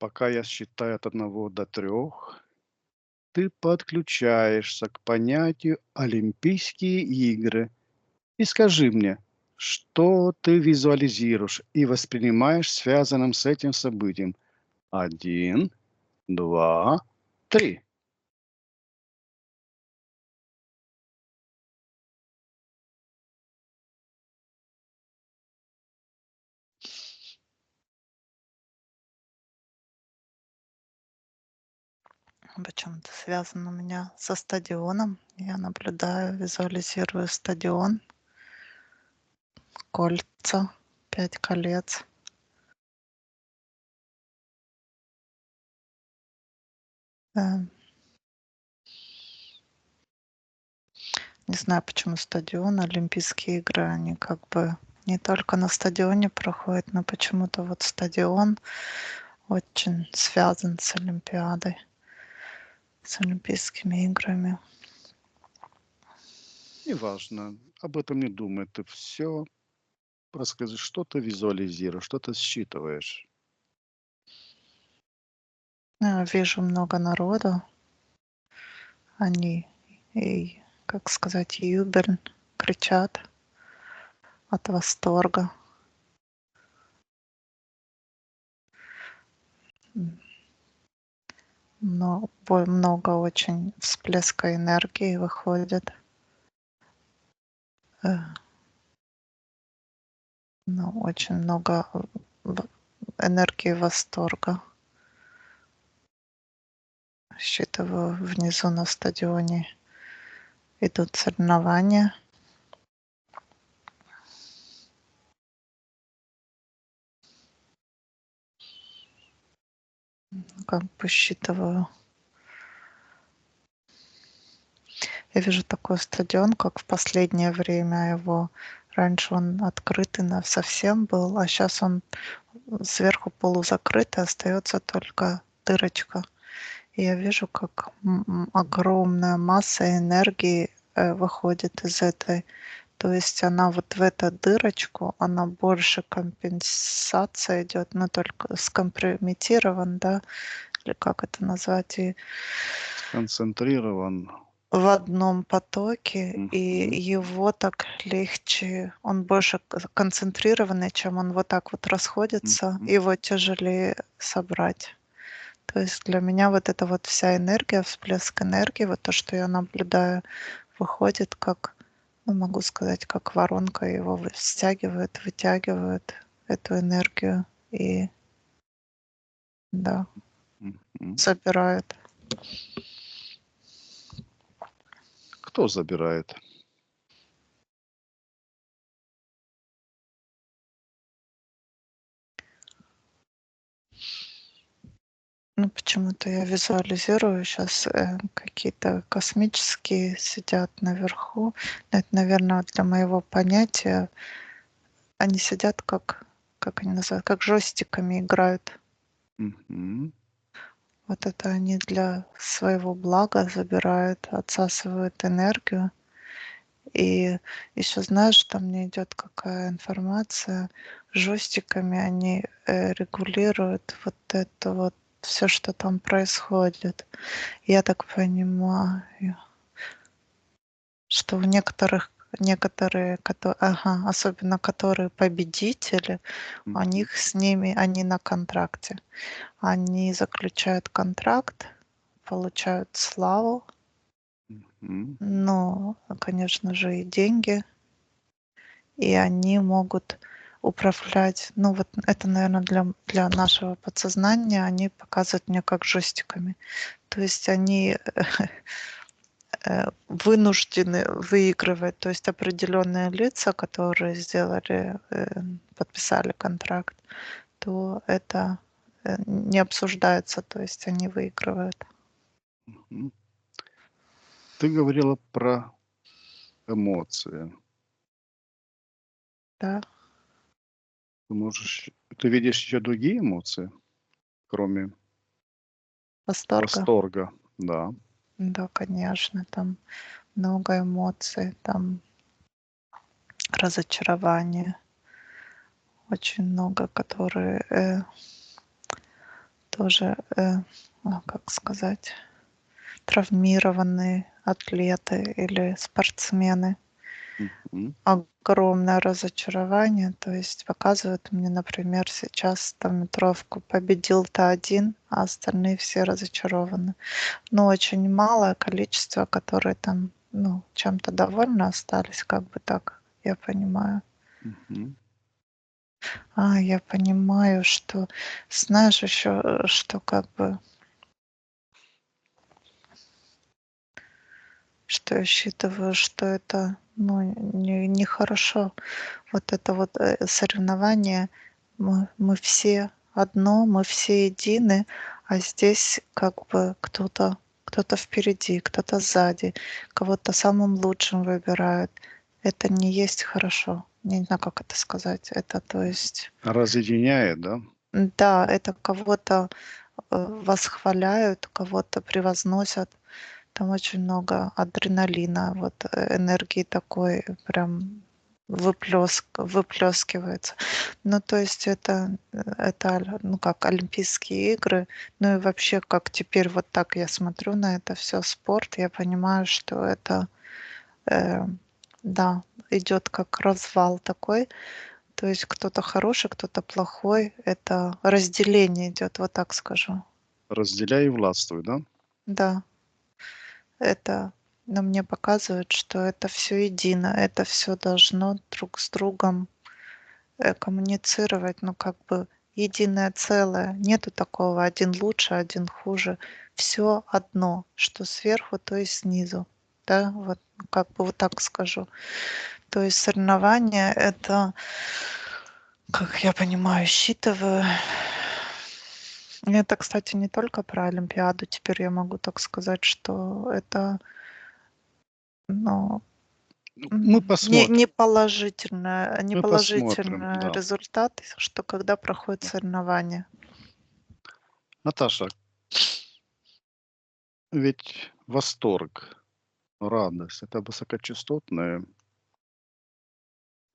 Пока я считаю от 1 до 3, ты подключаешься к понятию Олимпийские игры и скажи мне, что ты визуализируешь и воспринимаешь связанным с этим событием. 1, 2, 3. Почему-то связано у меня со стадионом. Я наблюдаю, визуализирую стадион, кольца, 5 колец. Э, Не знаю, почему стадион, Олимпийские игры, они как бы не только на стадионе проходят, но почему-то вот стадион очень связан с Олимпиадой, с Олимпийскими играми. Неважно, об этом не думай. Ты все расскажи, что ты визуализируешь, что ты считываешь. Вижу много народу, они, и, как сказать, юбель, кричат от восторга. Но много очень всплеска энергии выходит. Э, ну, очень много в энергии восторга. Считываю, внизу на стадионе идут соревнования. Как бы считываю. Я вижу такой стадион, как в последнее время его. Раньше он открытый совсем был, а сейчас он сверху полузакрыт, и остается только дырочка. И я вижу, как огромная масса энергии выходит из этой. То есть она вот в эту дырочку, она больше компенсация идет, но только скомпрометирован, да, или как это назвать, и Сконцентрирован. в одном потоке, и Мгм. его так легче, он больше концентрированный, чем он вот так вот расходится, Мгм. его тяжелее собрать. То есть для меня вот эта вот вся энергия, всплеск энергии, вот то, что я наблюдаю, выходит как, ну, могу сказать, как воронка его стягивает, вытягивает эту энергию и, да, Мгм. забирает. Кто забирает? Ну, почему-то я визуализирую сейчас какие-то космические сидят наверху. Это, наверное, для моего понятия. Они сидят как они называют, как джойстиками играют. Мгм. Вот это они для своего блага забирают, отсасывают энергию. И еще знаешь, там мне идет какая информация. Жестиками они регулируют вот это вот все, что там происходит. Я так понимаю, что в некоторые, ага, особенно которые победители, у Мгм. них с ними, они на контракте. Они заключают контракт, получают славу, Мгм. но, конечно же, и деньги, и они могут управлять. Ну, вот это, наверное, для нашего подсознания они показывают мне как жестиками. То есть они вынуждены выигрывать, то есть определенные лица, которые сделали, подписали контракт, то это не обсуждается, то есть они выигрывают. Мгм. Ты говорила про эмоции. Да, Ты видишь еще другие эмоции, кроме восторга. восторга? Да. Да, конечно, там много эмоций, там разочарования, очень много, которые тоже, как сказать, травмированные атлеты или спортсмены. Мгм. Огромное разочарование. То есть показывают мне, например, сейчас 100-метровку победил-то один, а остальные все разочарованы. Но очень малое количество, которые там, ну, чем-то довольны остались, как бы так, я понимаю. Мгм. Я понимаю, что, знаешь, еще, что как бы, что я считываю, что это, ну, нехорошо. Вот это вот соревнование, мы все одно, мы все едины, а здесь как бы кто-то впереди, кто-то сзади, кого-то самым лучшим выбирают. Это не есть хорошо. Не знаю, как это сказать. Это, то есть, Разъединяет, да? да, это кого-то восхваляют, кого-то превозносят. Там очень много адреналина, вот, энергии такой прям выплескивается. Ну, то есть это, ну, как Олимпийские игры. Ну и вообще, как теперь вот так я смотрю на это все спорт, я понимаю, что это, э, да, идет как развал такой. То есть кто-то хороший, кто-то плохой. Это разделение идет, вот так скажу. Разделяй и властвуй, да? Да. Это, но мне показывает, что это все едино, это все должно друг с другом, коммуницировать, ну, как бы единое целое. Нету такого: один лучше, один хуже. Все одно, что сверху, то и снизу. Да, вот, ну, как бы вот так скажу. То есть соревнования — это, как я понимаю, считываю. Это, кстати, не только про олимпиаду. Теперь я могу так сказать, что это, ну, Ну, мы Не посмотрим. Мы посмотрим, неположительный да. результат, что когда проходит Да. соревнование. Наташа, ведь восторг, радость — это высокочастотная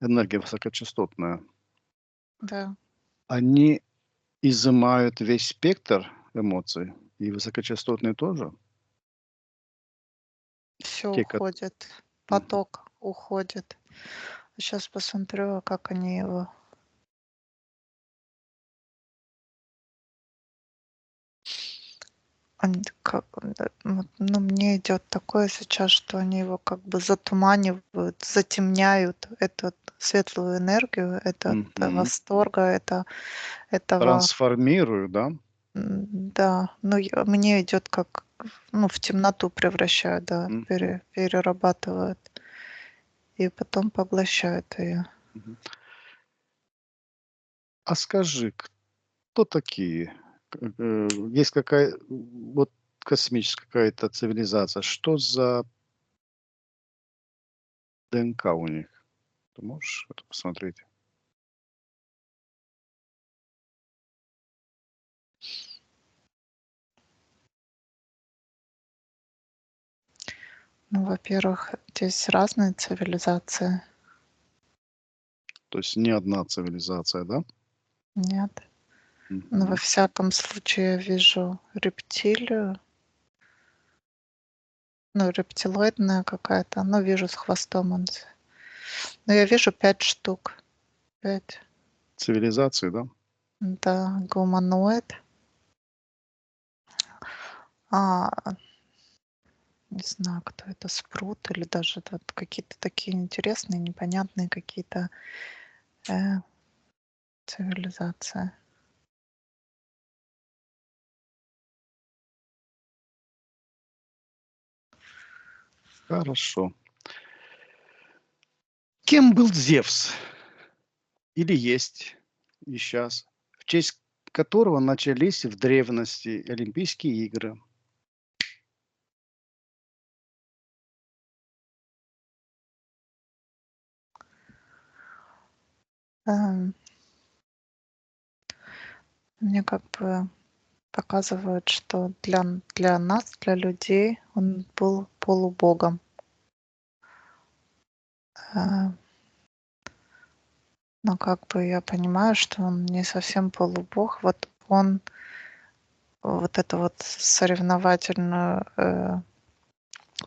энергия высокочастотная. Да, Они изымают весь спектр эмоций, и высокочастотные тоже. все Те, ко уходит, Мгм. поток уходит. Сейчас посмотрю, как они его. Они как, вот, ну, мне идет такое сейчас, что они его как бы затуманивают, затемняют эту светлую энергию, Мгм. восторга, этого. Трансформирую, да? Да, ну, мне идет как, ну, в темноту превращают, да, Мгм. перерабатывают и потом поглощают ее. Мгм. А скажи, кто такие? Есть вот космическая какая-то цивилизация. Что за ДНК у них? Ты можешь это посмотреть? Ну, во-первых, здесь разные цивилизации. То есть не одна цивилизация, да? Нет. Но во Мгм. всяком случае я вижу рептилию, ну, рептилоидная какая-то, ну, вижу с хвостом он. Но я вижу 5 штук. 5. Цивилизации, да? Да, гуманоид. А, Не знаю, кто это, спрут или даже вот какие-то такие интересные, непонятные какие-то, э, цивилизации. Хорошо. Кем был Зевс? Или есть и сейчас? В честь которого начались в древности Олимпийские игры. Эм, Мне как бы показывают, что для нас, для людей, он был полубогом. Э, но как бы я понимаю, что он не совсем полубог. Вот он вот это вот соревновательную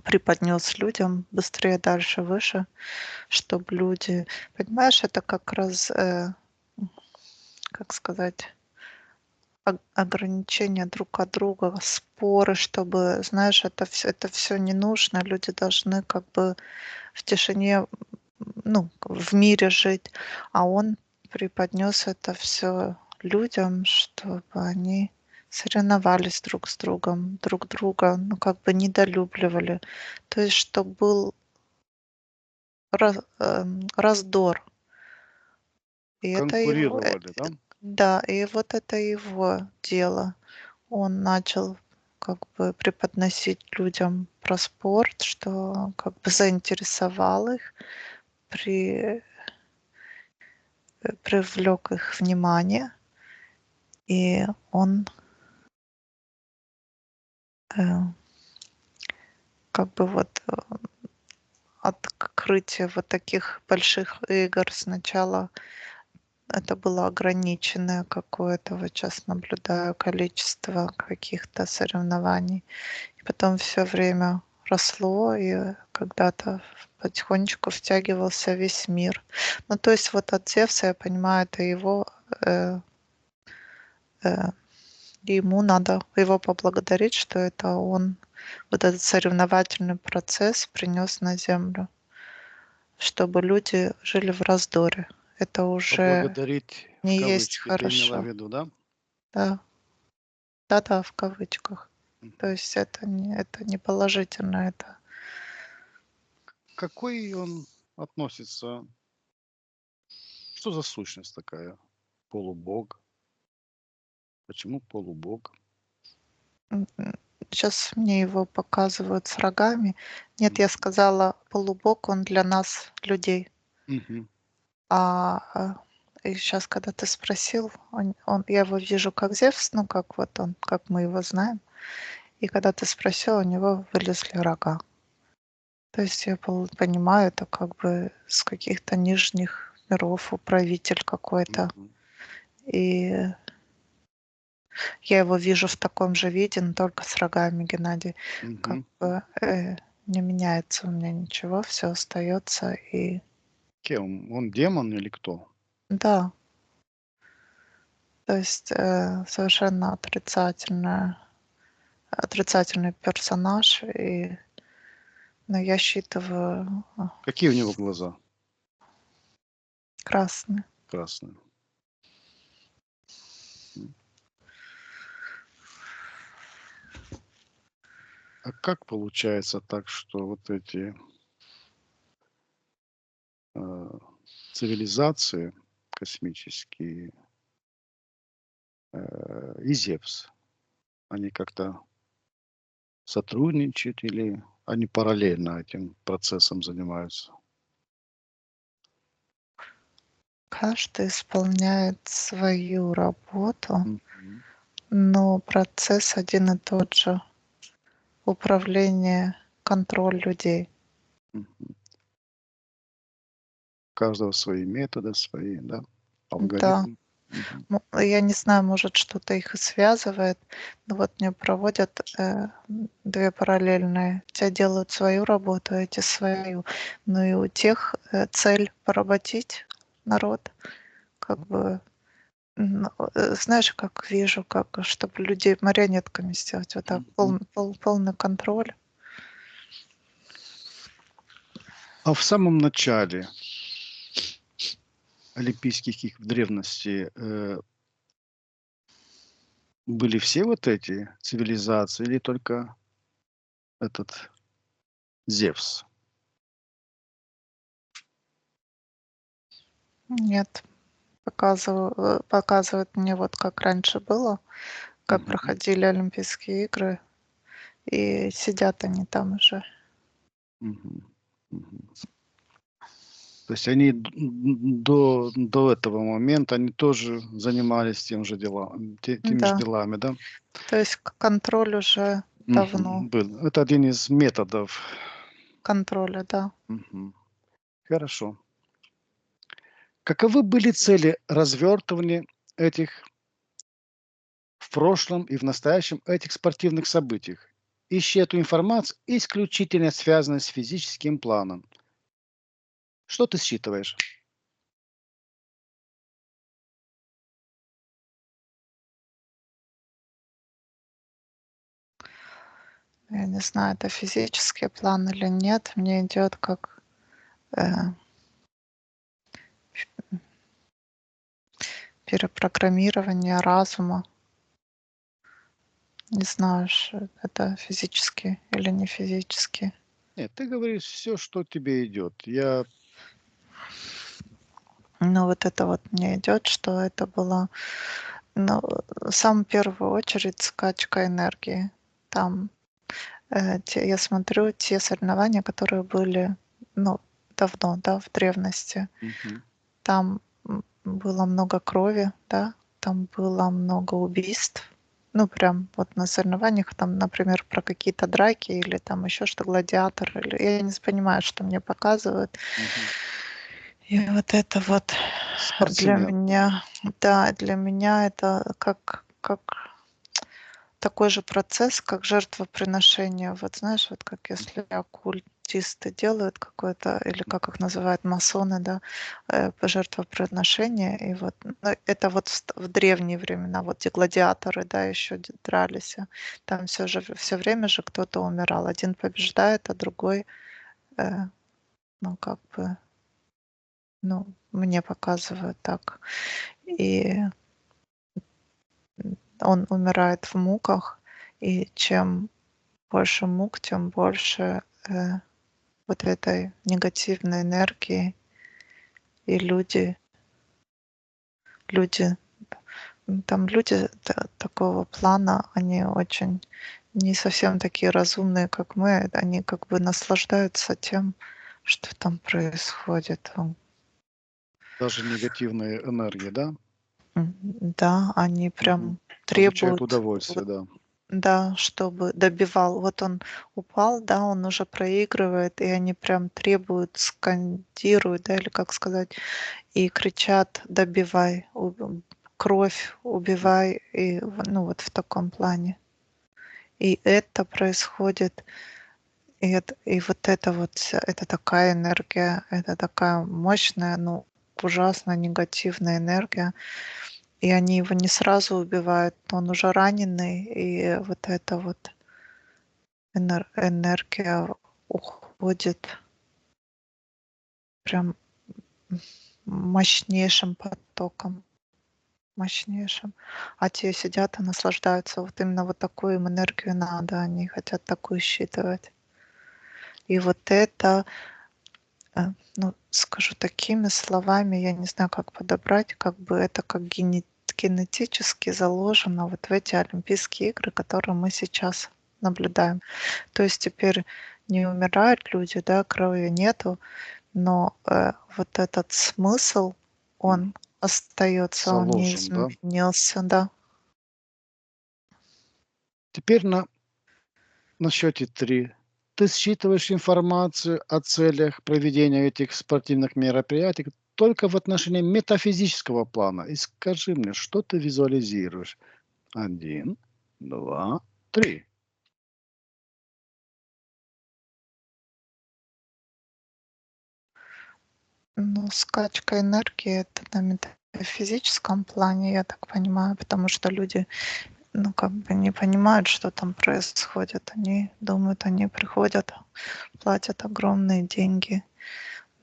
преподнес людям быстрее, дальше, выше, чтобы люди, понимаешь, это как раз, как сказать, ограничения друг от друга, споры, чтобы, знаешь, это все не нужно. Люди должны как бы в тишине, ну, в мире жить. А он преподнес это все людям, чтобы они соревновались друг с другом, друг друга, ну, как бы недолюбливали. То есть, чтобы был раздор. И это его, Конкурировали, да? да, и вот это его дело. Он начал как бы преподносить людям про спорт, что как бы заинтересовал их, при привлек их внимание, и он, э, как бы вот, открытие вот таких больших игр сначала это было ограниченное какое-то, вот щас наблюдаю, количество каких-то соревнований. И потом все время росло, и когда-то потихонечку втягивался весь мир. Ну, то есть вот от Зевса, я понимаю, это его, э, э, ему надо его поблагодарить, что это он вот этот соревновательный процесс принес на Землю, чтобы люди жили в раздоре. Это уже Поблагодарить в не есть кавычки ты имела в хорошо. виду, да? Да, да-да, в кавычках. То Мгм. есть это не положительно, это Какой он относится, что за сущность такая? Полубог? Почему полубог? Сейчас мне его показывают с рогами. Нет, я Мгм. сказала, полубог, он для нас, людей. Мгм. И сейчас, когда ты спросил, я его вижу как Зевс, ну, как вот он, как мы его знаем. И когда ты спросил, у него вылезли рога. То есть я понимаю, это как бы с каких-то нижних миров управитель какой-то. Мгм. И я его вижу в таком же виде, но только с рогами, Геннадий. Как Мгм. бы не меняется у меня ничего, все остается. И Кем? Он демон или кто? да, то есть совершенно отрицательный персонаж. Но я считываю Какие у него глаза? красный. Красные. М. А как получается так, что вот эти э, цивилизации космические и Зевс, они как-то сотрудничают или они параллельно этим процессом занимаются? Каждый исполняет свою работу, Мгм. но процесс один и тот же. Управление, контроль людей. Мгм. У каждого свои методы, свои, да, Да. алгоритмы. Мгм. Я не знаю, может, что-то их и связывает, но вот мне проводят, 2 параллельные. Те делают свою работу, эти свою. Но и у тех, цель поработить народ. Как бы, знаешь, как вижу, как чтобы людей марионетками сделать. Вот так Мгм. полный контроль. А в самом начале олимпийских игр в древности были все вот эти цивилизации или только этот Зевс? Нет, показывают мне вот как раньше было, как Мгм. проходили Олимпийские игры, и сидят они там уже. Мгм. Мгм. То есть они до этого момента они тоже занимались тем же теми же Да, делами, да? то есть контроль уже давно. Мгм. Был. Это один из методов. Контроля, да. Мгм. Хорошо. Каковы были цели развертывания этих в прошлом и в настоящем этих спортивных событиях. Ищи эту информацию, исключительно связанную с физическим планом. Что ты считываешь? Я не знаю, это физический план или нет. Мне идет как э, перепрограммирование разума. Не знаю, это физически или не физически. Нет, ты говоришь все, что тебе идет. Я Но вот это вот мне идет, что это было, ну, в самую первую очередь скачка энергии. Там я смотрю те соревнования, которые были, ну, давно, да, в древности. Мгм. Там было много крови, да, там было много убийств. Ну, прям вот на соревнованиях, там, например, про какие-то драки или там еще что, гладиатор, или я не понимаю, что мне показывают. Мгм. И вот это вот для Спортсмен. меня, да, для меня это как такой же процесс, как жертвоприношение. Вот знаешь, вот как если оккультисты делают какое-то, или как их называют, масоны, да, жертвоприношение. И вот ну, это вот в древние времена, вот те гладиаторы, да, еще дрались. Там все время же кто-то умирал. Один побеждает, а другой, э, ну, как бы, ну, мне показывают так. И он умирает в муках, и чем больше мук, тем больше вот этой негативной энергии, и люди, там люди такого плана, они очень не совсем такие разумные, как мы, они как бы наслаждаются тем, что там происходит. Даже негативные энергии, да? Да, они Мгм. прям Получает требуют удовольствие, вот. да. Да, чтобы добивал. Вот он упал, да, он уже проигрывает, и они прям требуют, скандируют, да, или как сказать, и кричат: "Добивай, кровь, убивай", и ну вот в таком плане. И это происходит, и вот это вот это такая энергия, это такая мощная, ну, ужасно негативная энергия. И они его не сразу убивают, он уже раненый, и вот это вот энергия уходит прям мощнейшим потоком, мощнейшим. А те сидят и наслаждаются. Вот именно вот такую им энергию надо, они хотят такую считывать. И вот это, ну, скажу такими словами, я не знаю, как подобрать, как бы это как генетически заложено вот в эти Олимпийские игры, которые мы сейчас наблюдаем. То есть теперь не умирают люди, да, крови нету, но вот этот смысл, М. он остается, он не Заложен, да? изменился, да. Теперь на счете 3 ты считываешь информацию о целях проведения этих спортивных мероприятий только в отношении метафизического плана. И скажи мне, что ты визуализируешь? 1, 2, 3. Ну, скачка энергии это на метафизическом плане, я так понимаю, потому что люди, ну, как бы не понимают, что там происходит. Они думают, они приходят, платят огромные деньги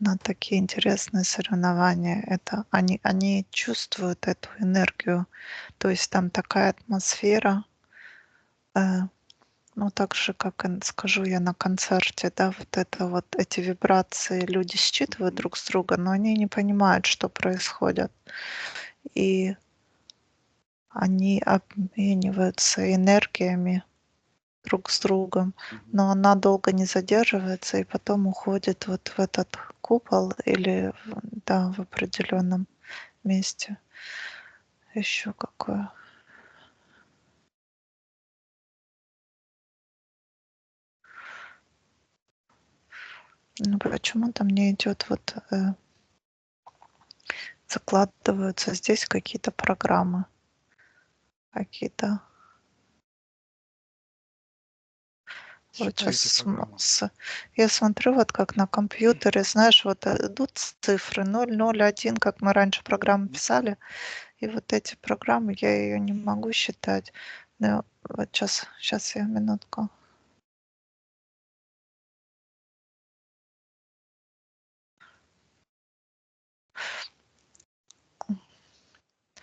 на такие интересные соревнования. Это они чувствуют эту энергию. То есть там такая атмосфера, э, ну, так же, как и скажу я на концерте, да, вот это вот эти вибрации люди считывают Мгм. друг с друга, но они не понимают, что происходит. И они обмениваются энергиями друг с другом, Мгм. но она долго не задерживается и потом уходит вот в этот купол или, да, в определенном месте. Еще какое. Ну, почему-то мне идет вот закладываются здесь какие-то программы. какие-то. Вот Читайте сейчас программу. я смотрю, вот как на компьютере, знаешь, вот идут цифры 0, 0, 1, как мы раньше программы писали, и вот эти программы, я ее не могу считать. Но вот сейчас я минутку.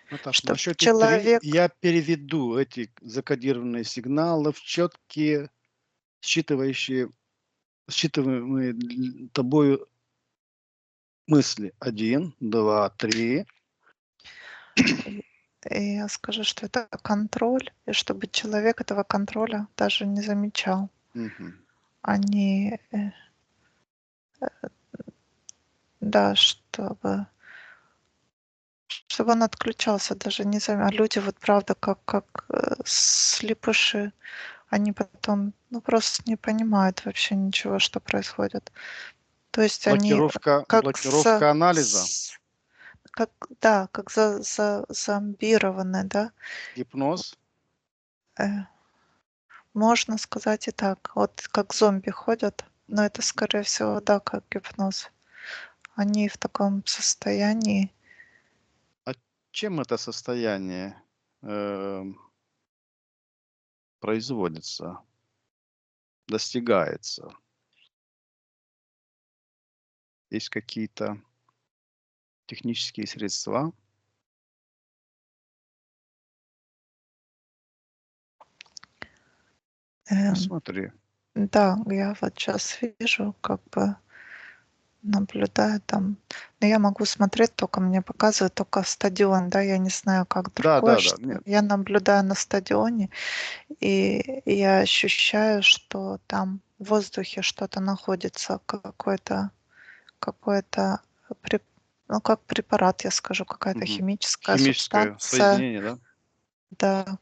Наташа, на Чтобы счете 3 человек, я переведу эти закодированные сигналы в четкие, считываемые тобою мысли. 1, 2, 3. и я скажу, что это контроль, и чтобы человек этого контроля даже не замечал. Мгм. Они, да, чтобы он отключался, даже не зам А люди вот правда как слепыши. Они потом, ну, просто не понимают вообще ничего, что происходит. То есть они как Блокировка анализа, как, да, как зомбированы, да. гипноз. Э, Можно сказать и так. Вот как зомби ходят, но это, Мгм. скорее всего, да, как гипноз. Они в таком состоянии. А чем это состояние, производится, достигается? Есть какие-то технические средства? Э, Посмотри. да, я вот сейчас вижу, как бы наблюдаю там. Но я могу смотреть только, мне показывает только стадион, да, я не знаю, как другое, Да-да-да. что Нет, я наблюдаю на стадионе, и я ощущаю, что там в воздухе что-то находится, какой-то преп ну, как препарат, я скажу, какая-то мгм. химическая Химическое субстанция, соединение, да? да,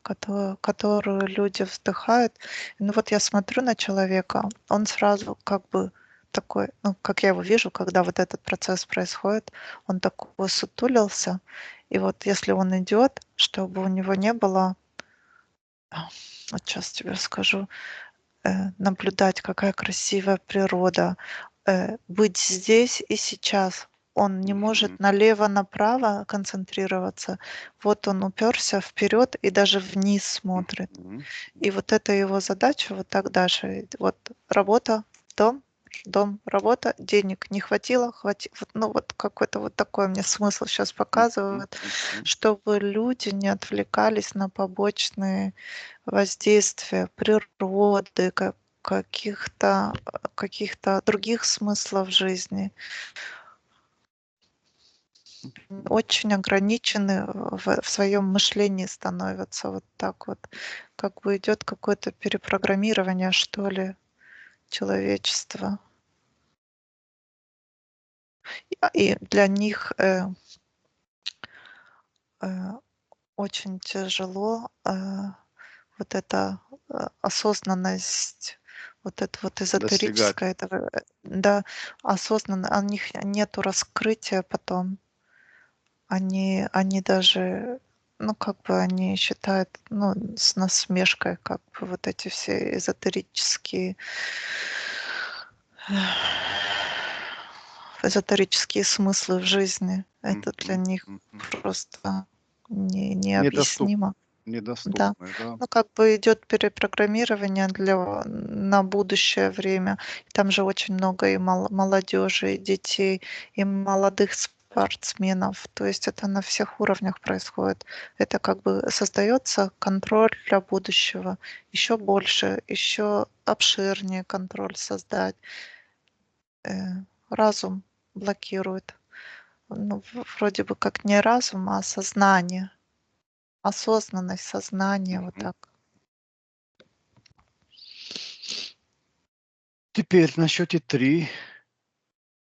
которую люди вдыхают. Ну, вот я смотрю на человека, он сразу как бы такой, ну, как я его вижу, когда вот этот процесс происходит, он такой сутулился. И вот если он идет, чтобы у него не было, вот сейчас тебе скажу, наблюдать, какая красивая природа, быть здесь и сейчас. Он не Мгм. может налево-направо концентрироваться. Вот он уперся вперед и даже вниз смотрит. Мгм. И вот это его задача вот так дальше. Вот работа, дом, дом, работа, денег не хватило, вот, ну вот какой-то вот такой мне смысл сейчас Мгм. показывают, Мгм. чтобы люди не отвлекались на побочные воздействия природы, каких-то других смыслов жизни. Мгм. Очень ограничены в своем мышлении становятся вот так вот. Как бы идет какое-то перепрограммирование, что ли, человечества. И для них э, очень тяжело вот эта осознанность, вот это вот Достигать. эзотерическое, это, да, осознанно, у них нету раскрытия потом. Они даже, ну, как бы они считают, ну, с насмешкой, как бы вот эти все эзотерические смыслы в жизни. Это для Мгм. них Мгм. просто Недоступ необъяснимо. Да. недоступны, да? Ну, как бы идет перепрограммирование на будущее время. Там же очень много и молодежи, и детей, и молодых спортсменов. То есть это на всех уровнях происходит. Это как бы создается контроль для будущего. Еще больше, еще обширнее контроль создать. Разум блокирует. Ну, вроде бы как не разум, а сознание. Осознанность, сознание, вот Мгм. так. Теперь на счете 3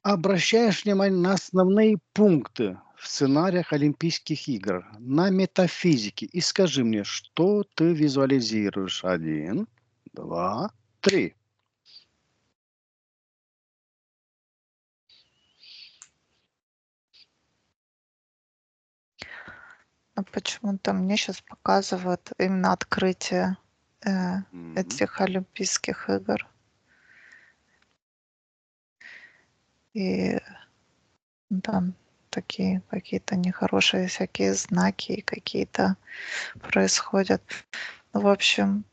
обращаешь внимание на основные пункты в сценариях Олимпийских игр, на метафизике. И скажи мне, что ты визуализируешь? 1, 2, 3. Но почему-то мне сейчас показывают именно открытие Мгм. этих Олимпийских игр. И там такие какие-то нехорошие всякие знаки и какие-то происходят. Ну, в общем,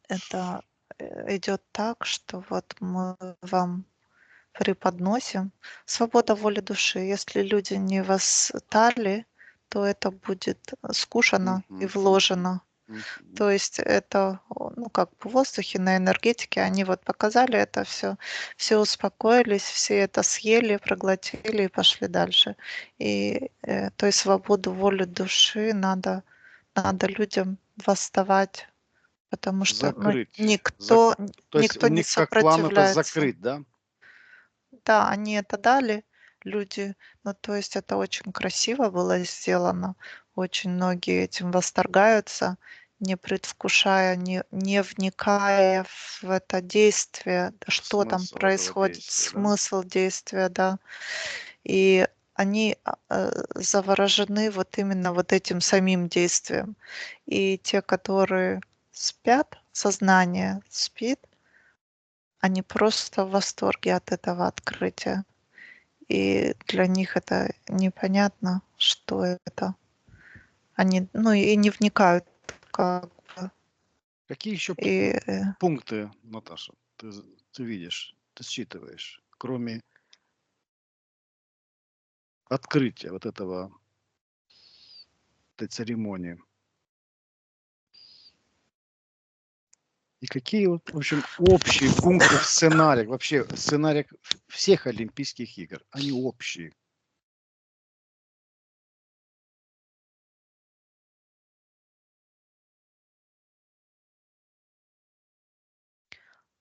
это идет так, что вот мы вам преподносим свобода воли души. Если люди не восстали, то это будет скушано и Мгм. Мгм. вложено. Мгм. То есть это, ну, как в воздухе, на энергетике. Они вот показали это все успокоились, все это съели, проглотили и пошли дальше. И той свободу воли души надо людям восставать, потому что, ну, Закрыть. никто То есть никто у не них как план это сопротивляется. закрыть, да? Да, они это дали, люди. Ну, то есть это очень красиво было сделано. Очень многие этим восторгаются, не предвкушая, не вникая в это действие, да, что там Смысл этого происходит, действия, да? смысл действия, да. И они заворожены вот именно вот этим самим действием. И те, которые спят, сознание спит, они просто в восторге от этого открытия. И для них это непонятно, что это. Они, ну, и не вникают как бы. Какие еще И, пункты, Наташа, ты видишь, ты считываешь, кроме открытия вот этого, этой церемонии? И какие вот, в общем, общие пункты в сценариях, вообще в сценариях всех Олимпийских игр, они общие?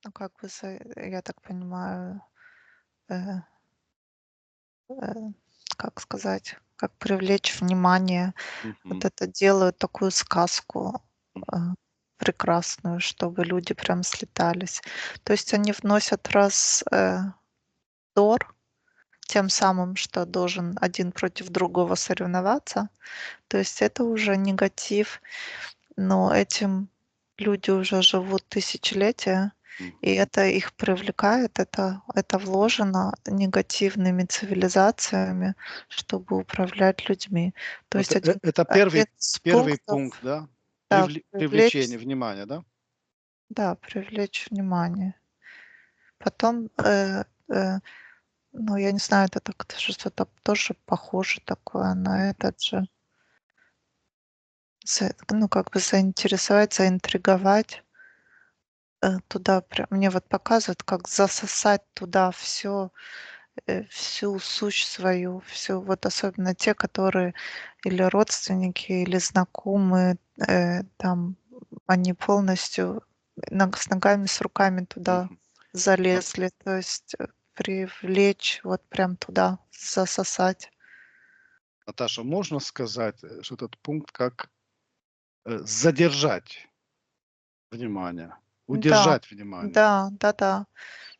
ну, как бы, я так понимаю, э, э, как сказать, как привлечь внимание. Мгм. Вот это делают такую сказку М. э, прекрасную, чтобы люди прям слетались. То есть они вносят раздор тем самым, что должен один против другого соревноваться. То есть это уже негатив, но этим люди уже живут тысячелетия, и Мгм. это их привлекает, это вложено негативными цивилизациями, чтобы управлять людьми. То есть Это один первый, из первый пунктов, пункт, да? да, Привлечение внимания, да? да, привлечь внимание. Потом, ну, я не знаю, это так что-то тоже похоже такое на Мгм. этот же. Ну, как бы заинтересовать, заинтриговать, туда прям мне вот показывают, как засосать туда все, всю сущь свою, всю, вот особенно те, которые или родственники, или знакомые, там они полностью с ногами, с руками туда Мгм. На- залезли, то есть, привлечь вот прям туда, засосать. Наташа, можно сказать, что этот пункт как задержать внимание, Да, удержать внимание? да, да-да.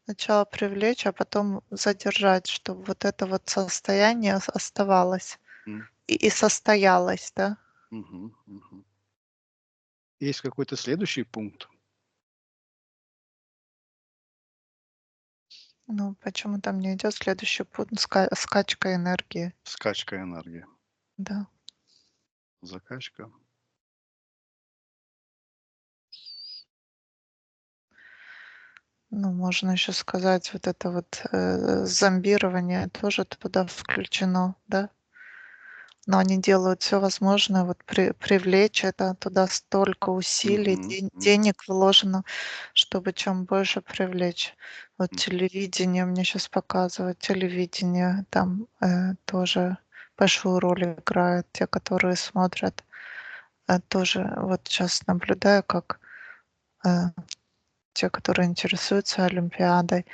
Сначала привлечь, а потом задержать, чтобы вот это вот состояние оставалось М. и состоялось, да. Мгм. Мгм. Есть какой-то следующий пункт? Ну, почему-то мне идет следующий пункт скачка энергии, Скачка энергии. да. Закачка. Ну, можно еще сказать, вот это вот, зомбирование тоже туда включено, да. Но они делают все возможное, вот привлечь это туда, столько усилий, Мгм. Мгм. денег вложено, чтобы чем больше привлечь. Вот М. телевидение мне сейчас показывают, телевидение там, тоже большую роль играет. Те, которые смотрят, тоже вот сейчас наблюдаю, как, э, те, которые интересуются олимпиадой,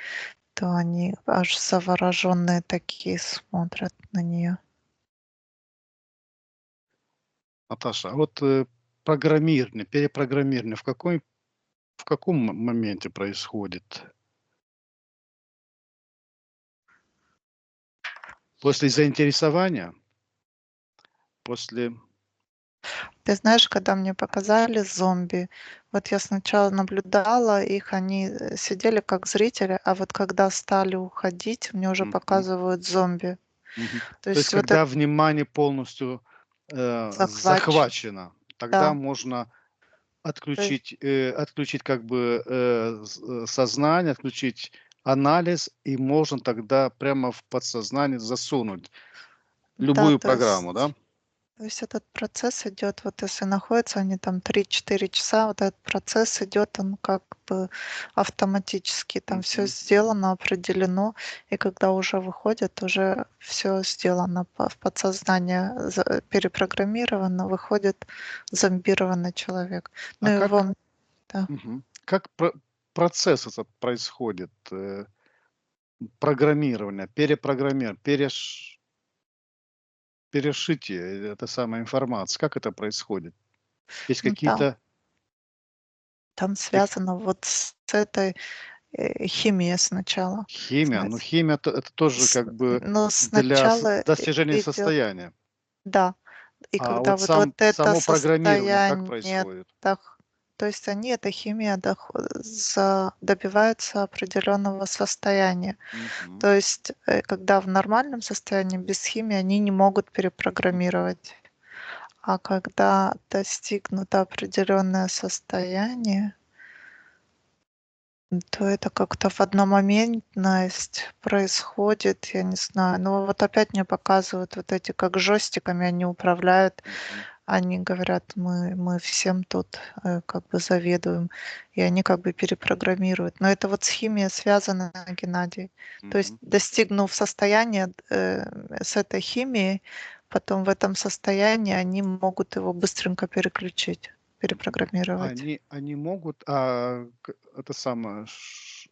то они аж завороженные такие смотрят на нее. Наташа, а вот программирование, перепрограммирование в каком моменте происходит? После заинтересования? после... Ты знаешь, когда мне показали зомби, вот я сначала наблюдала их, они сидели как зрители, а вот когда стали уходить, мне уже Мгм, показывают зомби. мгм. То То есть есть вот это когда внимание полностью, захвач, захвачено, тогда да. можно То есть, отключить как бы, сознание, отключить анализ, и можно тогда прямо в подсознание засунуть да, любую то программу, да? есть То есть этот процесс идет, вот если находятся они там 3-4 часа, вот этот процесс идет, он как бы автоматически, там все Мгм, мгм. сделано, определено, и когда уже выходят, уже все сделано в подсознание, перепрограммировано, выходит зомбированный человек. Ну А и как вам, да. как процесс этот происходит, программирования, перешитие, этой самой информации? Как это происходит? Есть Ну, там, какие-то там как связано вот с этой химией сначала. химия? Ну, Знаете, химия — это тоже как бы но для сначала достижения идет, состояния. да. И А когда вот вот это само программирование как состояние, происходит? то есть они, эта химия добивается определенного состояния. Мгм, То есть, когда в нормальном состоянии без химии они не могут мгм. перепрограммировать. А когда достигнуто определенное состояние, то это как-то в одномоментность происходит, я не знаю. Но вот опять мне показывают вот эти, как жестиками они управляют. Мгм, Они говорят: "Мы всем тут, как бы заведуем". И они как бы перепрограммируют. Но это вот с химией связано, Геннадий. То есть, мгм. достигнув состояния, с этой химией, потом в этом состоянии они могут его быстренько переключить, Мгм. перепрограммировать. Они могут, это самое,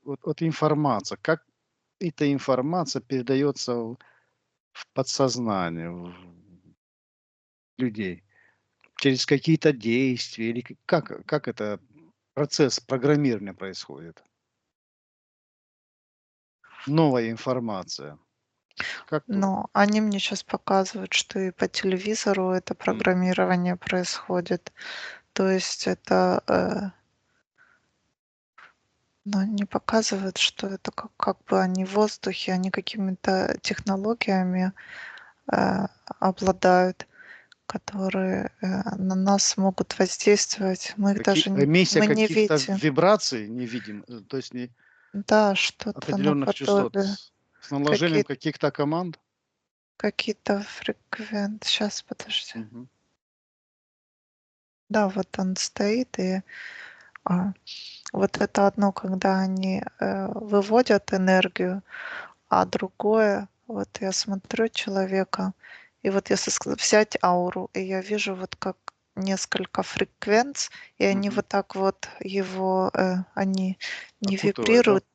вот информация, как эта информация передается в подсознание людей? Через какие-то действия или как это процесс программирования происходит? Новая информация. Как п Но они мне сейчас показывают, что и по телевизору это Мгм. программирование происходит. То есть это, но они показывают, что это как бы они в воздухе, они какими-то технологиями, э, обладают, которые, на нас могут воздействовать. Мы их даже Эмиссия мы не каких-то видим. вибраций не видим, то есть не Да, что-то определенных частот наподобие, с наложением какие каких-то команд? какие-то Сейчас, подожди. Мгм. Да, вот он стоит, и, а, вот это одно, когда они, выводят энергию, а другое, вот я смотрю человека, и вот если взять ауру, и я вижу вот как несколько фреквенц, и они Мгм. вот так вот его, они не Опутывает, да? вибрируют,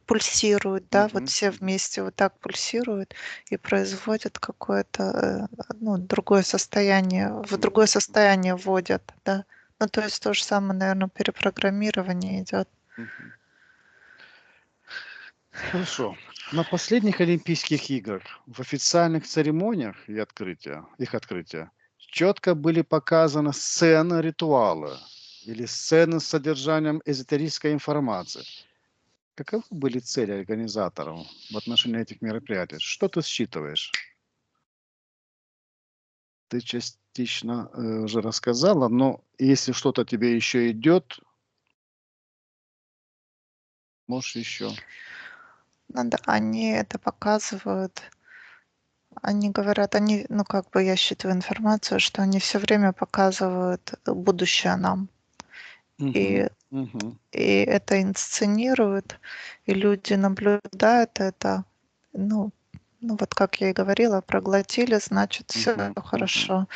пульсируют, да, вот Мгм. все Мгм. вместе вот так пульсируют и производят какое-то, ну, другое состояние, в другое Мгм. состояние вводят, да. Ну, то есть то же самое, наверное, перепрограммирование идет. Мгм. Хорошо. На последних Олимпийских играх в официальных церемониях их открытия четко были показаны сцены ритуала или сцены с содержанием эзотерической информации. Каковы были цели организаторов в отношении этих мероприятий? Что ты считываешь? Ты частично уже рассказала, но если что-то тебе еще идет, можешь еще. Надо, они это показывают. Они говорят, они, ну, как бы я считываю информацию, что они все время показывают будущее нам. Мгм. И Мгм. и это инсценируют, и люди наблюдают это. Ну вот как я и говорила, проглотили, значит, все Мгм. Мгм. хорошо.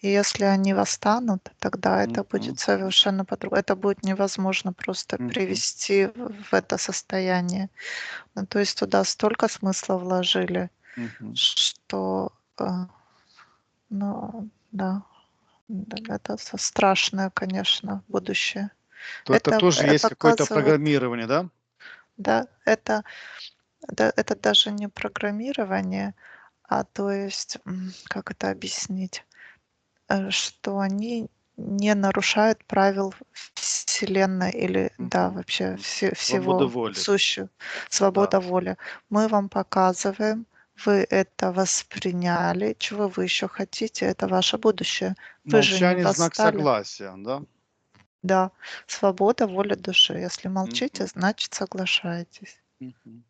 И если они восстанут, тогда это Мгм. будет совершенно по-другому. Это будет невозможно просто Мгм. привести в это состояние. Ну, то есть туда столько смысла вложили, Мгм. что, ну да, это страшное, конечно, будущее. То это Это, тоже есть какое-то показывает, программирование, да? да, это даже не программирование, а то есть, как это объяснить? что они не нарушают правил Вселенной или, да, Мгм. вообще Свобода всего воли. сущего. Да. Свобода воли. Мы вам показываем, вы это восприняли. Чего вы еще хотите? Это ваше будущее. Вы же не Молчание — знак восстали. согласия, да? Да, свобода воли души. Если молчите, Мгм. значит соглашаетесь. Мгм.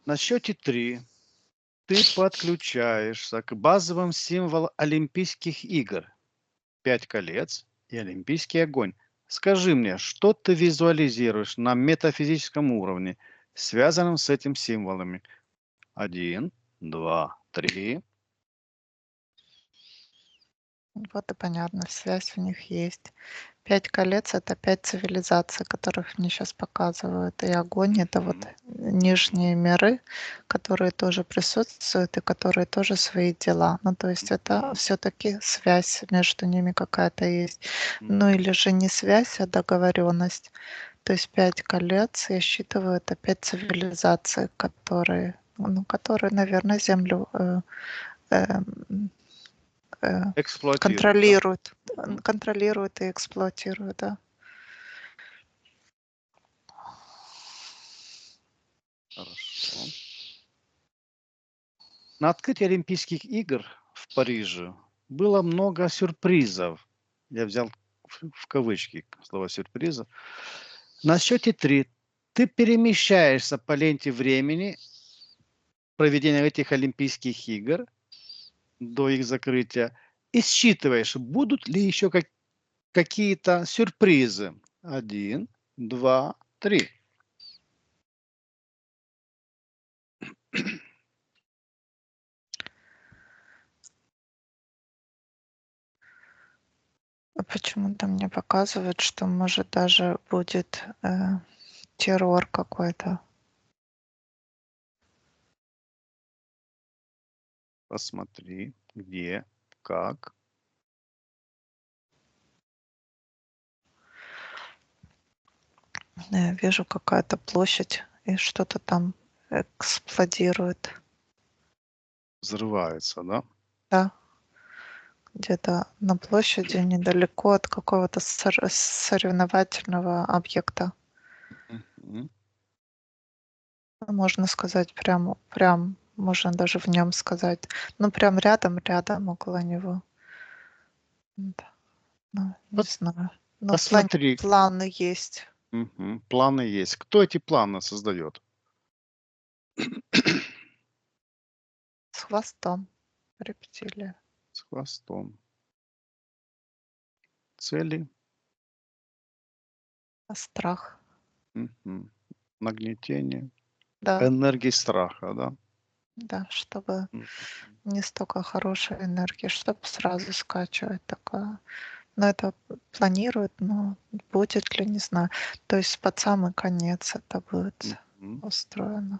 На счете 3 ты подключаешься к базовым символам Олимпийских игр: 5 колец и олимпийский огонь. Скажи мне, что ты визуализируешь на метафизическом уровне, связанном с этими символами? 1, 2, 3. Вот и понятно, связь у них есть. 5 колец — это 5 цивилизаций, которых мне сейчас показывают. И огонь — это вот Мгм. нижние миры, которые тоже присутствуют и которые тоже свои дела. Ну, то есть это Мгм. все-таки связь между ними какая-то есть. Ну, Мгм. или же не связь, а договоренность. То есть 5 колец, я считываю, это 5 цивилизаций, которые, ну, которые, наверное, Землю эм, э, Эксплуатируют, да? контролируют, Мгм. контролируют и эксплуатируют, да. Хорошо. На открытии Олимпийских игр в Париже было много сюрпризов. Я взял в кавычки слово сюрпризов. На счете 3 ты перемещаешься по ленте времени проведения этих Олимпийских игр до их закрытия и считываешь, будут ли еще какие-то сюрпризы. 1, 2, 3. А почему-то мне показывают, что может даже будет террор какой-то. Посмотри, где, как. Я вижу какая-то площадь и что-то там эксплодирует. Взрывается, да? Да, где-то на площади недалеко от какого-то соревновательного объекта. Мгм. Ну, можно сказать, прям, можно даже в нем сказать. Ну, прям рядом, около него. Да, ну, не Вот знаю. Но посмотри. планы есть. Мгм. Планы есть. Кто эти планы создает? С хвостом. Рептилия. С хвостом. Цели. Страх. Мгм. Нагнетение. Да, Энергии страха, да? да, чтобы Мгм. не столько хорошей энергии, чтобы сразу скачивать такое. Но это планируют, но будет ли, не знаю. То есть под самый конец это будет Мгм. устроено.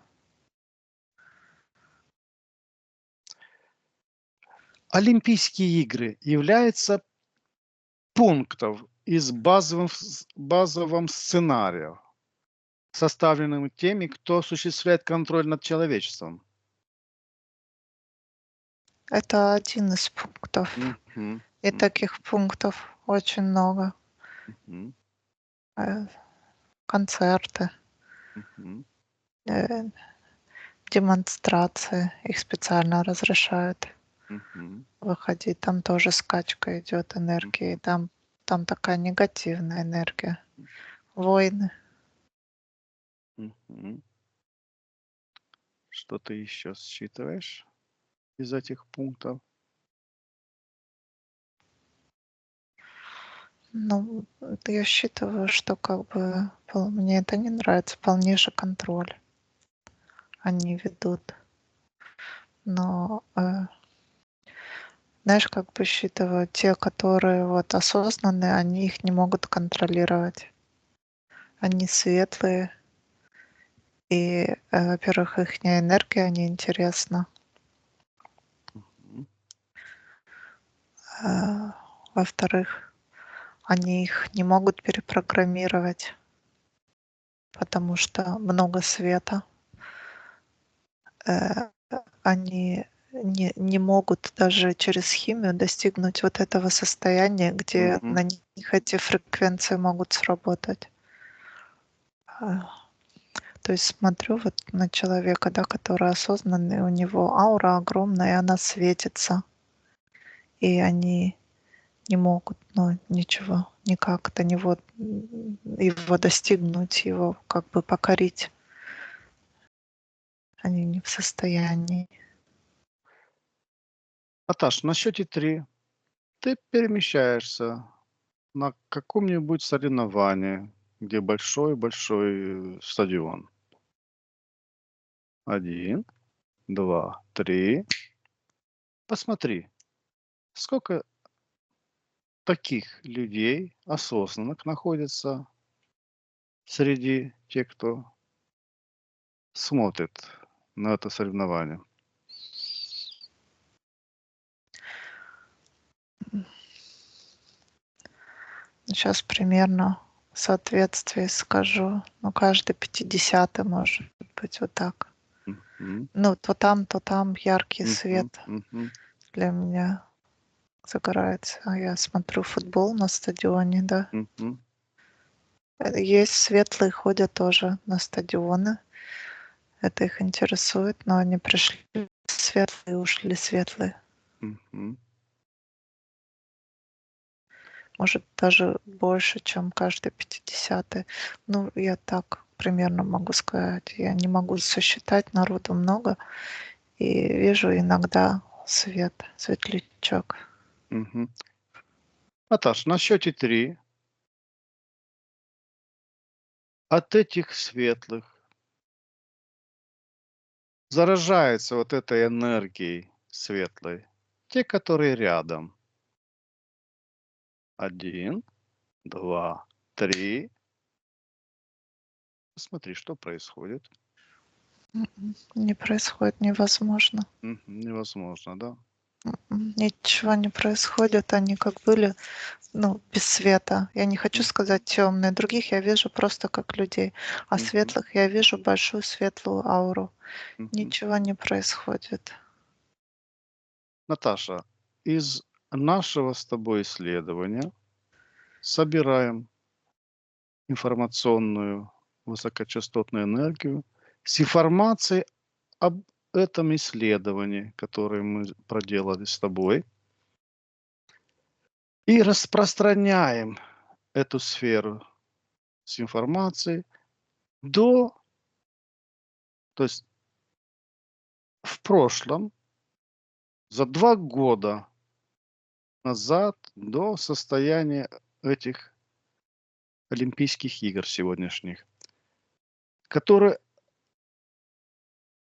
Олимпийские игры являются пунктов из базовым сценариев, составленным теми, кто осуществляет контроль над человечеством. Это один из пунктов. Мгм. И Мгм. таких пунктов очень много. Мгм. Э, Концерты, Мгм. э, демонстрации. Их специально разрешают Мгм. выходить. Там тоже скачка идет энергии. Мгм. Там такая негативная энергия. Войны. Мгм. Что ты еще считываешь из этих пунктов? Ну, это я считаю, что как бы мне это не нравится. Полнейший контроль они ведут. Но, знаешь, как бы считываю, те, которые вот осознанные, они их не могут контролировать. Они светлые, и, во-первых, их энергия неинтересна. Мгм. Во-вторых, они их не могут перепрограммировать, потому что много света. они не могут даже через химию достигнуть вот этого состояния, где Мгм. на них эти фреквенции могут сработать. А, То есть смотрю вот на человека, да, который осознанный, у него аура огромная, и она светится, и они не могут, ну, ничего, никак до него, его достигнуть, его как бы покорить. Они не в состоянии. Наташ, на счете 3 ты перемещаешься на каком-нибудь соревновании, где большой-большой стадион. 1, 2, 3. Посмотри, сколько таких людей осознанных находится среди тех, кто смотрит на это соревнование. Сейчас примерно в соответствии скажу, ну, каждый 50-й может быть вот так. Мгм, Ну, то там яркий мгм, свет мгм, для меня загорается. Я смотрю футбол на стадионе, да. мгм. Есть светлые, ходят тоже на стадионы. Это их интересует, но они пришли светлые, ушли светлые. Мгм. Может, даже больше, чем каждый 50-й. Ну, я так примерно могу сказать. Я не могу сосчитать, народу много. И вижу иногда свет, светлячок. Мгм. Наташ, на счете 3 от этих светлых заражается вот этой энергией светлой. Те, которые рядом. 1, 2, 3. Посмотри, что происходит. Не происходит, невозможно. Невозможно, да? Ничего не происходит. Они как были, ну, без света. Я не хочу М, сказать темные. Других я вижу просто как людей. А мгм, светлых я вижу большую светлую ауру. мгм. Ничего не происходит. Наташа, из нашего с тобой исследования собираем информационную высокочастотную энергию с информацией об этом исследовании, которое мы проделали с тобой, и распространяем эту сферу с информацией до, то есть в прошлом, за 2 года назад, до состояния этих Олимпийских игр сегодняшних, которые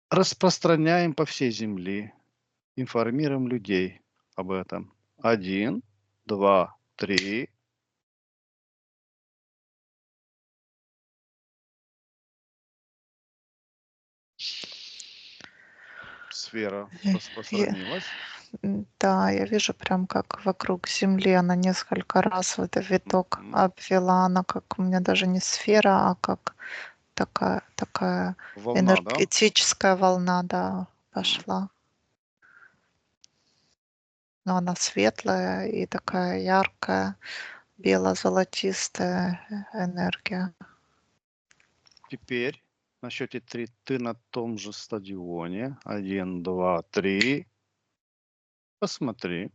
распространяем по всей земле, информируем людей об этом. 1, 2, 3. Сфера Я- распространилась. Да, я вижу прям как вокруг Земли она несколько раз вот этот виток Мгм. обвела. Она как у меня даже не сфера, а как такая Волна, да? энергетическая волна, да, М, пошла. Но она светлая и м. такая яркая, бело-золотистая энергия. Теперь на счете 3 ты на том же стадионе. 1, 2, 3. Посмотри,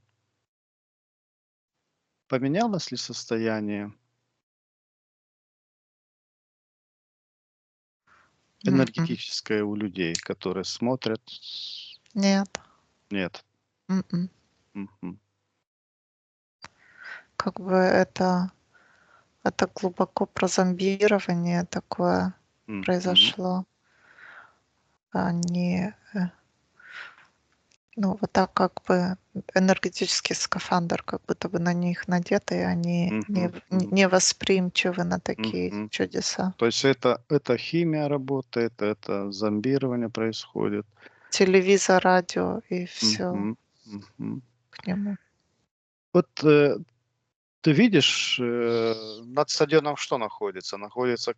поменялось ли состояние М-м. энергетическое у людей, которые смотрят? Нет. Нет. М-м. Мгм. Как бы это глубоко прозомбирование такое Мгм. произошло. Они, ну, вот так как бы энергетический скафандр как будто бы на них надет, и они Мгм. Мгм. не восприимчивы на такие Мгм. чудеса. То есть это химия работает, это зомбирование происходит. Телевизор, радио и все Мгм. Мгм. к нему. Вот, ты видишь, над стадионом что находится? Находится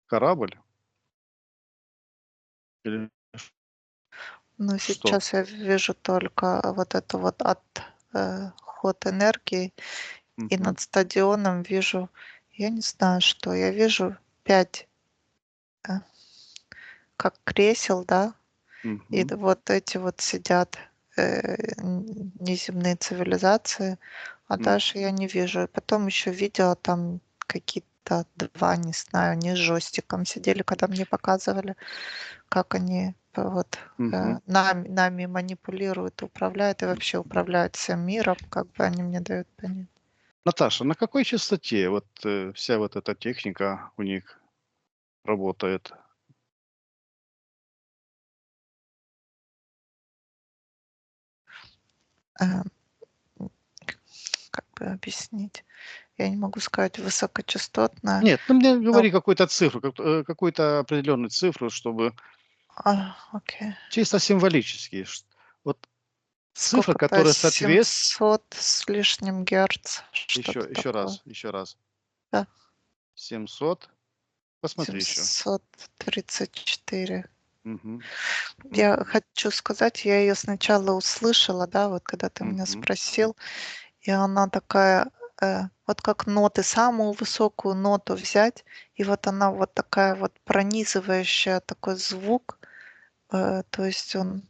корабль или Но Что? сейчас я вижу только вот это вот ход энергии, и Мгм. над стадионом вижу, я не знаю что, я вижу 5 э, как кресел, да, и Мгм. вот эти вот сидят, неземные цивилизации, а М. дальше я не вижу. И потом еще видела там какие-то 2, не знаю, они с джойстиком сидели, когда мне показывали, как они Мгм. нами манипулируют, управляют и вообще управляют всем миром, как бы они мне дают понять. Наташа, на какой частоте вот, вся вот эта техника у них работает? Э, как бы объяснить? Я не могу сказать высокочастотная, Нет, ну мне но говори какую-то цифру, какую-то определенную цифру, чтобы окей. чисто символически. Вот цифра, Сколько-то которая соответствует. 700 с лишним герц, что-то Еще такое. раз, еще раз. Да, 700. Посмотри еще. 734. Мгм. Я Мгм. хочу сказать, я ее сначала услышала, да, вот когда ты меня Мгм. Мгм. спросил, и она такая, вот как ноты, самую высокую ноту взять, и вот она вот такая вот пронизывающая, такой звук, то есть он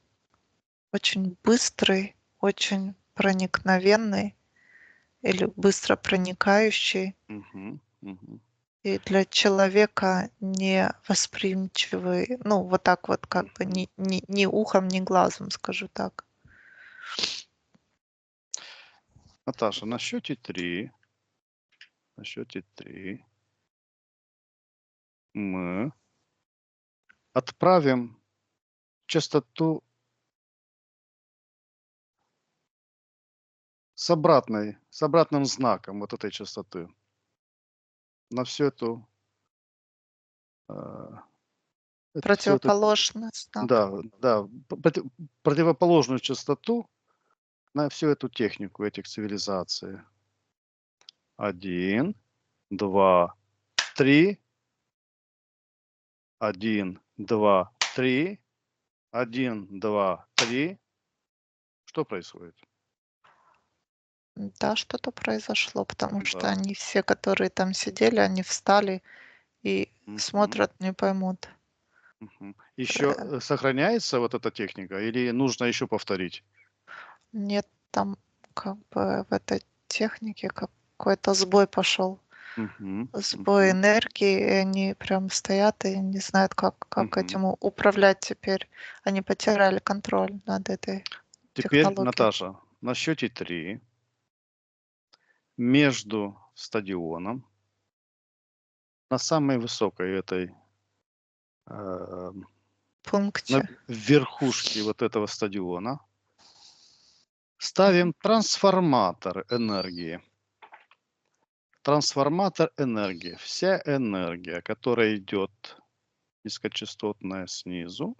очень быстрый, очень проникновенный или быстро проникающий. Мгм. Мгм. И для человека не восприимчивый, ну, вот так вот как бы Мгм. ни ухом, ни глазом, скажу так. Наташа, на счете три мы отправим частоту с обратным знаком вот этой частоты на всю эту, а, всю эту, Противоположный знак. да, да, противоположную частоту на всю эту технику этих цивилизаций. Один, 2, 3. Один, 2, 3. Один, 2, 3. Что происходит? Да, что-то произошло, потому что Да. они все, которые там сидели, они встали и Мгм. смотрят, не поймут. Мгм. Еще, Э, сохраняется вот эта техника или нужно еще повторить? Нет, там как бы в этой технике какой-то сбой пошел. Мгм. Сбой Мгм. энергии, и они прям стоят и не знают, как Мгм. этим управлять теперь. Они потеряли контроль над этой Теперь, технологией. Наташа, на счете 3 между стадионом на самой высокой этой, на Пункте. верхушке вот этого стадиона ставим трансформатор энергии. Трансформатор энергии. Вся энергия, которая идет низкочастотная снизу,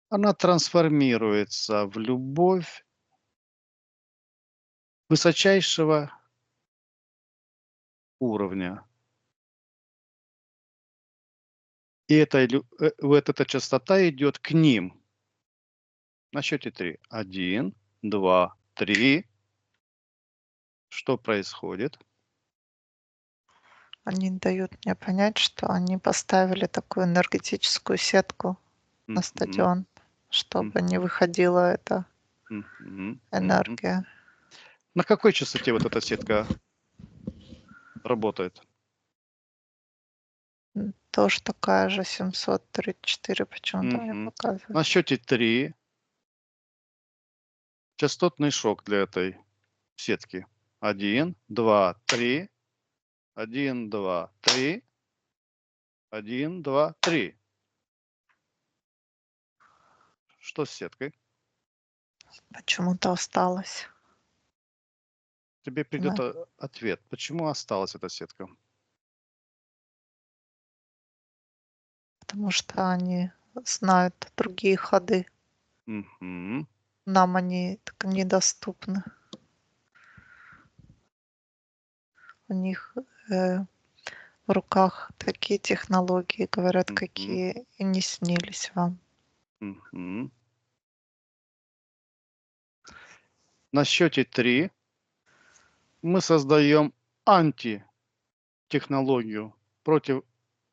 она трансформируется в любовь высочайшего уровня. И вот эта частота идет к ним. На счете 3. Один, 2, 3. Что происходит? Они дают мне понять, что они поставили такую энергетическую сетку на Мгм, стадион, чтобы не мгм, выходила эта мгм, мгм. энергия. На какой частоте вот эта сетка работает? Тоже такая же 734 почему-то мне Мгм. показывает. На счете 3 частотный шок для этой сетки. Один, 2, 3. Один, 2, 3. Один, 2, 3. Что с сеткой? Почему-то осталось. Тебе придет Она ответ. Почему осталась эта сетка? Потому что они знают другие ходы. Мгм. Нам они так недоступны. У них, в руках такие технологии, говорят, Мгм. какие и не снились вам. Мгм. На счете 3 мы создаем антитехнологию против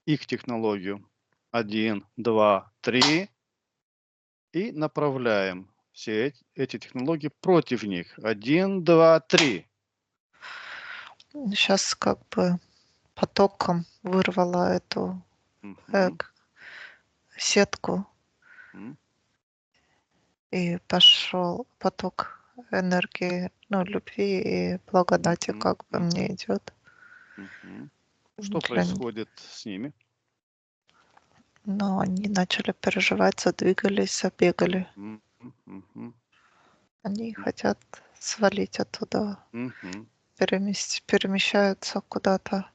их технологию. 1, 2, 3. И направляем все эти технологии против них. 1, 2, 3. Сейчас как бы потоком вырвала эту Мгм. сетку, М. и пошел поток энергии, ну, любви и благодати Мгм. как бы мне Мгм. идет. Мгм. Что Для... происходит с ними? Но они начали переживать, задвигались, забегали. Мгм. Мгм. Они хотят свалить оттуда, Мгм. перемещаются куда-то.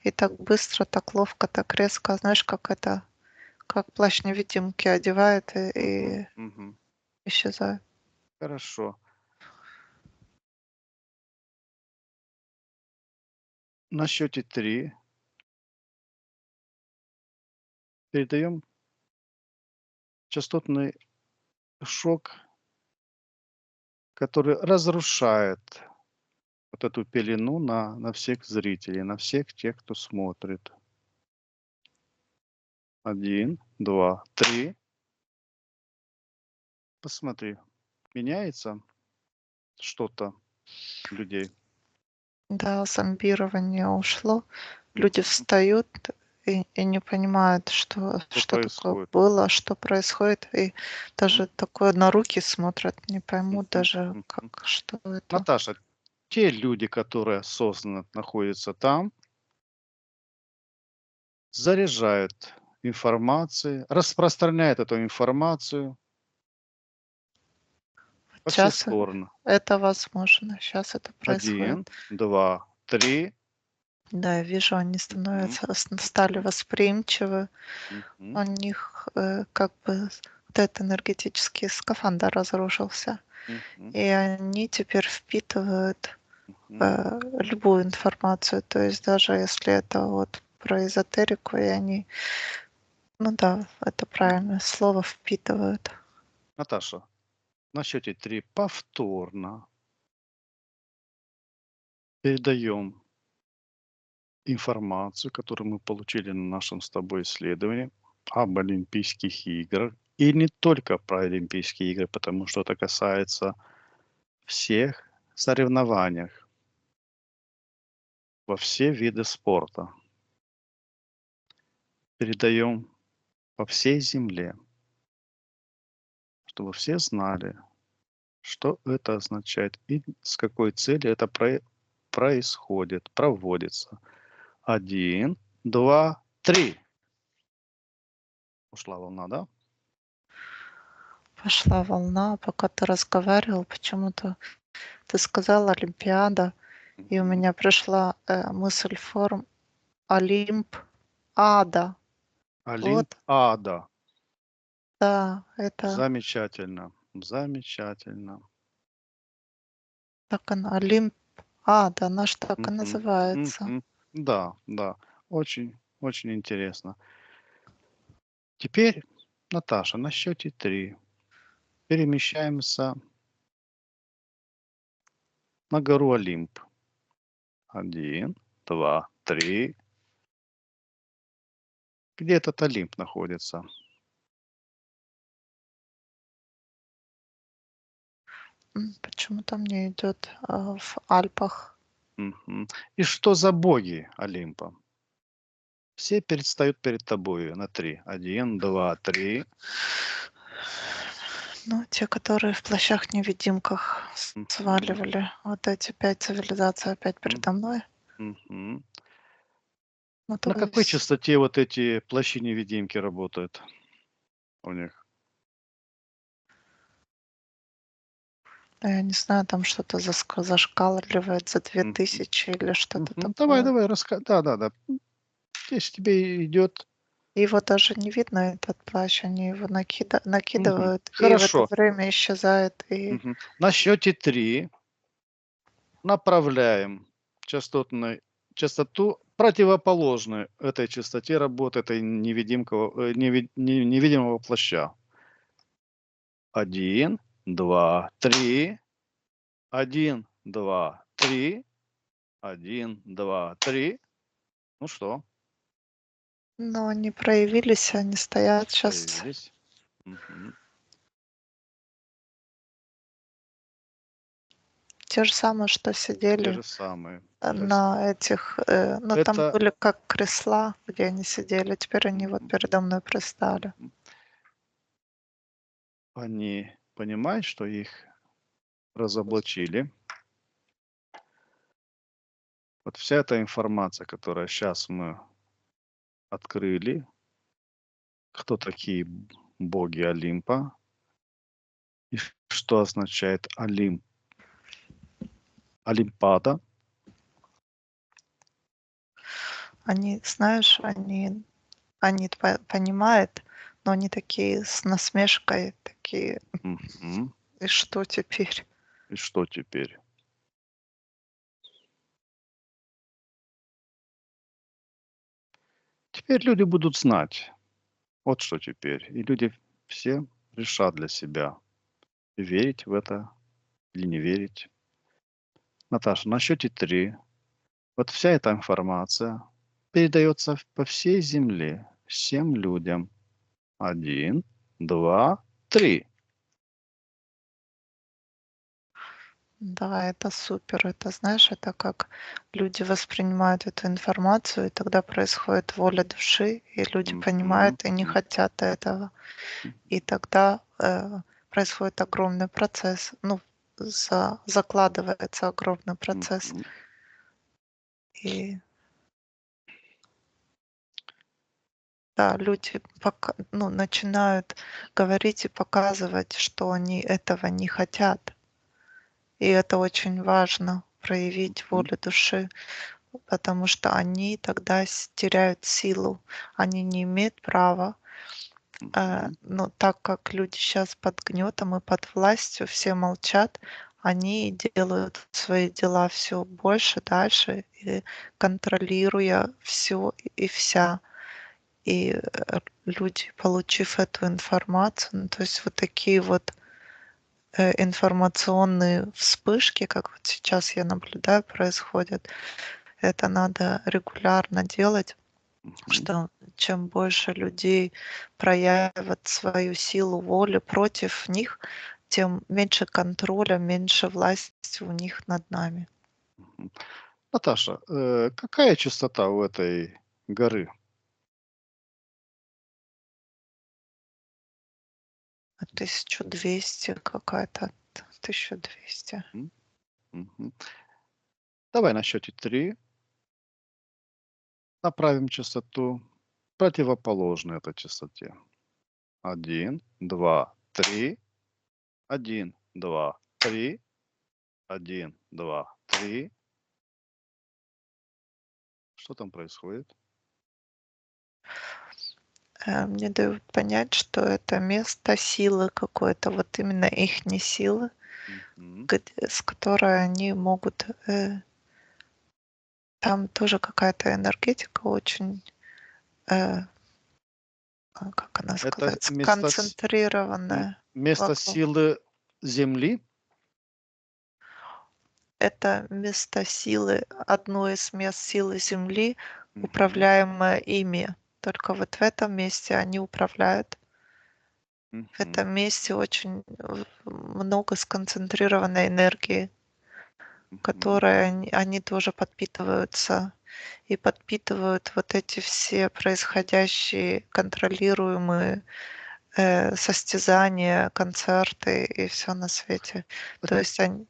И так быстро, так ловко, так резко. Знаешь, как это, как плащ-невидимки одевает Мгм. и Мгм. исчезает. Хорошо. На счете 3 передаем частотный шок, который разрушает вот эту пелену на всех зрителей, на всех тех, кто смотрит. 1, 2, 3. Посмотри, меняется что-то у людей? Да, зомбирование ушло. Люди Мгм. встают и не понимают, что, Что что такое происходит? было, что происходит. И М, даже такое на руки смотрят, не поймут мгм, даже, как, мгм. что это. Наташа, те люди, которые осознанно находятся там, заряжают информацией, распространяют эту информацию во все Сейчас стороны. это возможно, сейчас это 1, происходит. 2, 3. Да, я вижу, они Мгм, становятся, стали м, восприимчивы. мгм, У них как бы вот этот энергетический скафандр разрушился. мгм, И они теперь впитывают мгм, любую информацию. То есть даже если это вот про эзотерику, и они, ну да, это мгм. правильное слово, впитывают. Наташа, на счете 3 повторно передаем информацию, которую мы получили на нашем с тобой исследовании об Олимпийских играх. И не только про Олимпийские игры, потому что это касается всех соревнованиях во все виды спорта. Передаем по всей земле, чтобы все знали, что это означает и с какой целью это происходит, проводится. 1, 2, 3. Ушла волна, да? Пошла волна, пока ты разговаривал, почему-то ты сказал Олимпиада, и у Мгм. меня пришла мысль форм Олимп, Ада. Олимп Вот, ада. да, это Замечательно, замечательно. так она, Олимп, Ада, она ж так и Мгм, называется. мгм. Да, да, очень, очень интересно. Теперь, Наташа, на счете 3 перемещаемся на гору Олимп. 1, 2, 3. Где этот Олимп находится? Почему-то мне идет в Альпах. Мгм. И что за боги Олимпа? Все предстают перед тобою на 3. 1, 2, 3. Ну, те, которые в плащах-невидимках Мгм, сваливали. Вот эти 5 цивилизаций опять м, передо мной. мгм. Ну, то На какой есть, частоте вот эти плащи-невидимки работают у них? я не знаю, там что-то зашкаливает за две Мгм. тысячи или что-то Мгм. Давай, такое. давай, да-да-да. Если тебе идет. Его даже не видно, этот плащ, они его Мгм. накидывают, и в это Хорошо. время исчезает. И Мгм. На счете 3 направляем частоту, противоположную этой частоте работы этой невидимого плаща. 1, 2, 3. 1, 2, 3. 1, 2, 3. Ну что, Но они проявились, они стоят сейчас появились? Мгм. те же самые, что Те сидели же самые. То есть на этих, ну, там это были как кресла, где они сидели, теперь они вот мгм, передо мной пристали. мгм. Они понимают, что их разоблачили. Вот вся эта информация, которая сейчас мы открыли, кто такие боги Олимпа и что означает Олимп, Олимпада. Они, знаешь, они понимают, но они такие с насмешкой, такие: Мгм. "И что теперь?" И что теперь? Теперь люди будут знать. Вот что теперь. И люди все решат для себя, верить в это или не верить. Наташа, на счете 3. Вот вся эта информация передается по всей земле, всем людям. 1, 2, 3. Да, это супер. Это, знаешь, это как люди воспринимают эту информацию, и тогда происходит воля души, и люди Мгм, понимают и не м, хотят этого. м, И тогда происходит огромный процесс, ну, закладывается огромный процесс. мгм. И да, люди ну, начинают говорить и показывать, что они этого не хотят. И это очень важно проявить Мгм, волю души, потому что они тогда теряют силу. Они не имеют права. мгм, Но так как люди сейчас под гнетом и под властью, все молчат, они делают свои дела все больше, дальше, и контролируя все и вся. И люди, получив эту информацию, ну, то есть вот такие вот информационные вспышки, как вот сейчас я наблюдаю, происходят, это надо регулярно делать, мгм. что чем больше людей проявят свою силу воли против них, тем меньше контроля, меньше власти у них над нами. Мгм. Наташа, какая частота у этой горы? 1200 какая-то, 1200. М, мгм. Давай на счете 3 направим частоту противоположную этой частоте. 1, 2, 3. 1, 2, 3. 1, 2, 3. Что там происходит? Мне дают понять, что это место силы какой-то, вот именно ихней силы, Мгм, с которой они могут, там тоже какая-то энергетика очень, э, как она Это сказать, сконцентрированная место вокруг. силы Земли? Это место силы, одно из мест силы Земли, Мгм, управляемое ими. Только вот в этом месте они управляют. В мгм, этом месте очень много сконцентрированной энергии, мгм, которой они тоже подпитываются. И подпитывают вот эти все происходящие контролируемые, состязания, концерты и все на свете. эт То есть они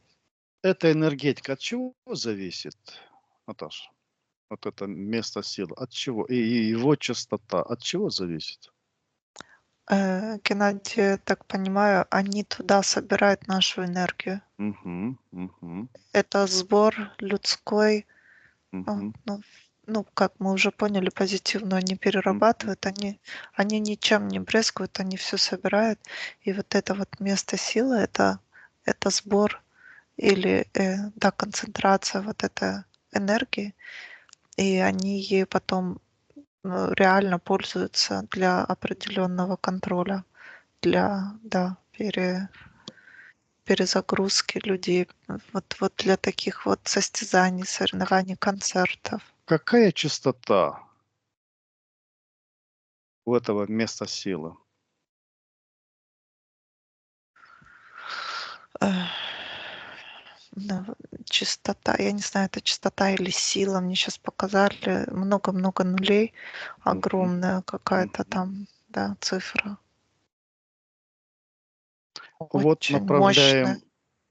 эта энергетика от чего зависит, Наташа? Вот это место силы от чего? И его частота от чего зависит? Геннадий, я так понимаю, они туда собирают нашу энергию. Мгм, мгм, Это сбор людской, мгм, ну, как мы уже поняли, позитивную они мгм, перерабатывают, они ничем не брезгуют, они все собирают. И вот это вот место силы — это сбор или, да, концентрация вот этой энергии, и они ей потом, реально пользуются для определенного контроля, для, да, перезагрузки людей, вот для таких вот состязаний, соревнований, концертов. Какая частота у этого места силы? Эх, да, частота, я не знаю, это частота или сила. Мне сейчас показали много-много нулей, Мгм, огромная какая-то мгм. там, да, цифра. Вот Очень мощная.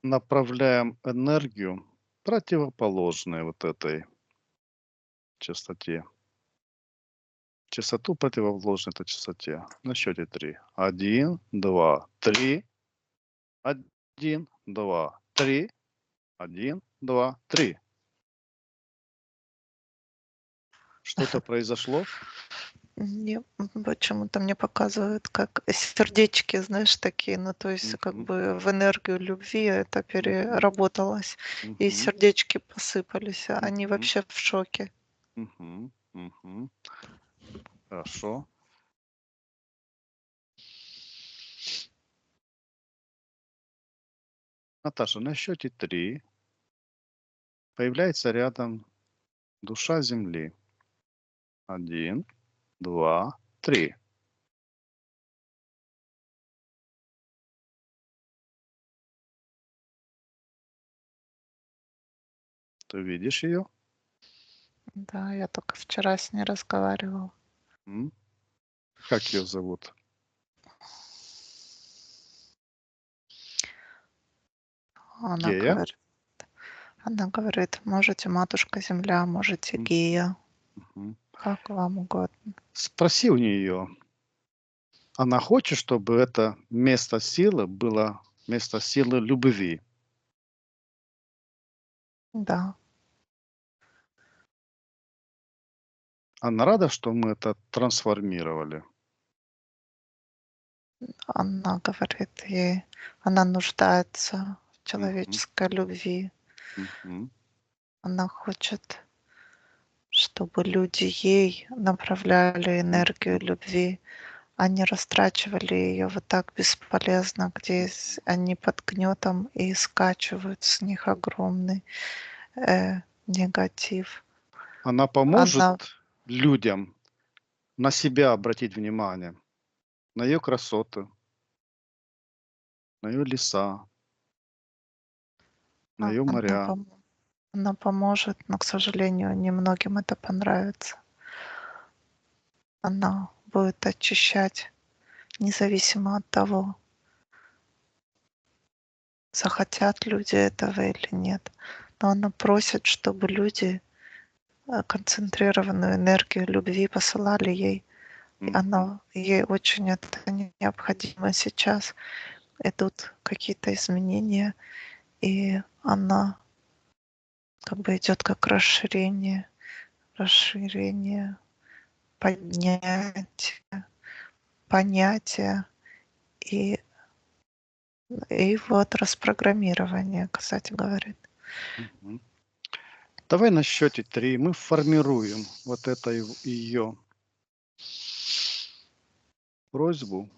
направляем энергию противоположной вот этой частоте. Частоту противоположной этой частоте. На счете 3. 1, 2, 3. 1, 2, 3. 1, 2, 3. Что-то произошло? Не, почему-то мне показывают, как сердечки, знаешь, такие, ну, то есть как Мгм, бы в энергию любви это мгм, переработалось, и мгм, сердечки посыпались, а они мгм, вообще в шоке. мгм, мгм. Хорошо. Наташа, на счете 3 появляется рядом душа Земли. 1, 2, 3. Ты видишь ее? Да, я только вчера с ней разговаривала. Как ее зовут? Она Гея? говорит, она говорит, можете матушка Земля, можете Мгм, Гея, мгм. как вам угодно. Спроси у нее, она хочет, чтобы это место силы было место силы любви. Да, Она рада, что мы это трансформировали. она говорит, ей, она нуждается в Мгм, человеческой любви. мгм, Она хочет, чтобы люди ей направляли энергию мгм, любви, а не растрачивали ее вот так бесполезно, где они под гнетом и скачивают с них огромный негатив. Она поможет Она, людям на себя обратить внимание, на ее красоты, на ее леса, на ее она, моря. она поможет, но, к сожалению, немногим это понравится. Она будет очищать, независимо от того, захотят люди этого или нет. Но она просит, чтобы люди концентрированную энергию любви посылали ей. И Мгм. она, ей очень это необходимо сейчас. Идут какие-то изменения, и она как бы идет как расширение, поднятие, понятие и, и вот распрограммирование, кстати, говорит. Мгм. Давай на счете 3 мы формируем вот это ее просьбу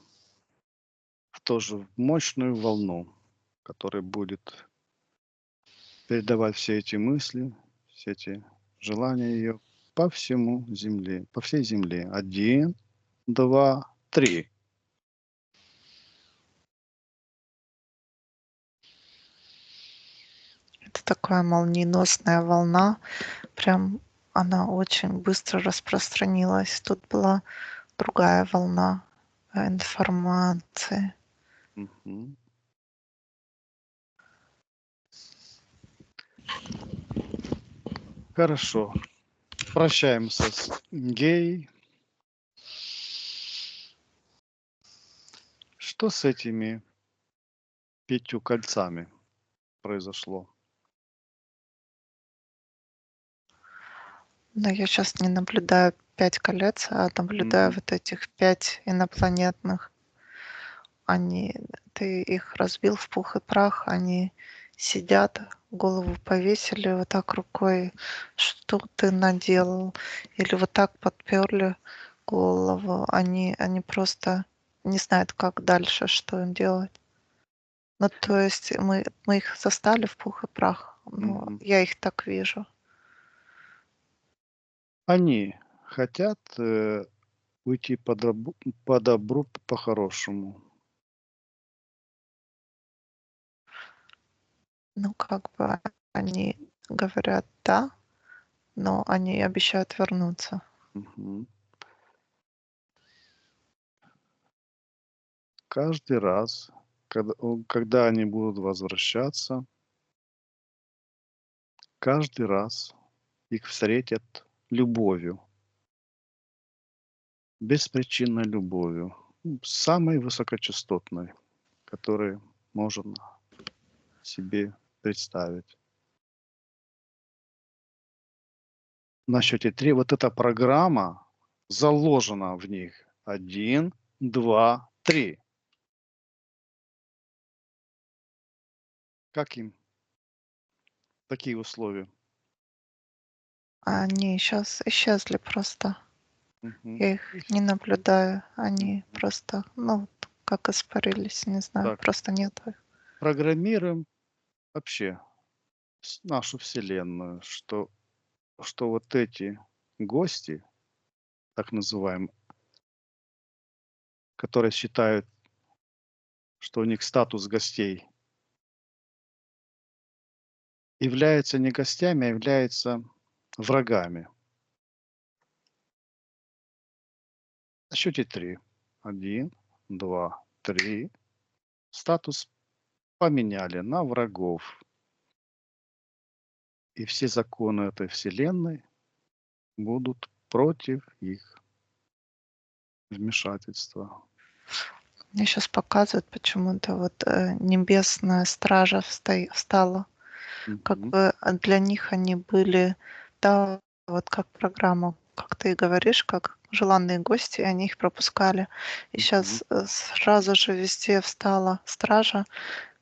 тоже в мощную волну, которая будет передавать все эти мысли, все эти желания ее по всему земле, по всей земле. 1, 2, 3. Это такая молниеносная волна, прям она очень быстро распространилась. Тут была другая волна информации. Мгм. Хорошо. Прощаемся с гей. Что с этими 5 кольцами произошло? Но я сейчас не наблюдаю 5 колец, а наблюдаю Мгм. вот этих 5 инопланетных. Они, ты их разбил в пух и прах, они сидят, голову повесили вот так рукой, что ты наделал, или вот так подперли голову. Они просто не знают, как дальше, что им делать. Ну, то есть мы их застали в пух и прах. Ну, Мгм. я их так вижу. Они хотят, уйти по добру, по-хорошему. Ну, как бы они говорят "да", но они обещают вернуться. Мгм. Каждый раз, когда они будут возвращаться, каждый раз их встретят любовью, беспричинной любовью, самой высокочастотной, которую можно себе представить. На счете 3 вот эта программа заложена в них. Один, 2, 3. Как им такие условия? А они сейчас исчезли просто. Мгм. Я их То есть, не наблюдаю. Они мгм. просто, ну, вот как испарились, не знаю, Так, просто нету их. программируем вообще нашу Вселенную, что вот эти гости, так называемые, которые считают, что у них статус гостей, являются не гостями, а являются врагами. На счете 3. Один, 2, 3. Статус поменяли на врагов. И все законы этой вселенной будут против их вмешательства. Мне сейчас показывают почему-то вот, небесная стража встала. Как Мгм, бы, для них они были, да, вот как программа, как ты и говоришь, как желанные гости, и они их пропускали. И мгм, сейчас сразу же везде встала стража,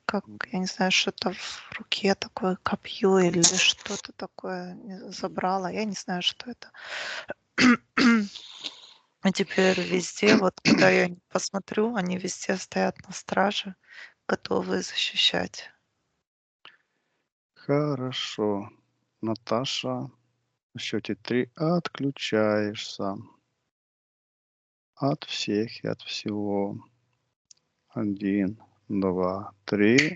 как, м. я не знаю, что-то в руке такое, копье или что-то такое забрала. Я не знаю, что это. А теперь везде, вот куда я ни посмотрю, они везде стоят на страже, готовые защищать. Хорошо. Наташа, на счете 3 отключаешься от всех и от всего. Один, 2, 3.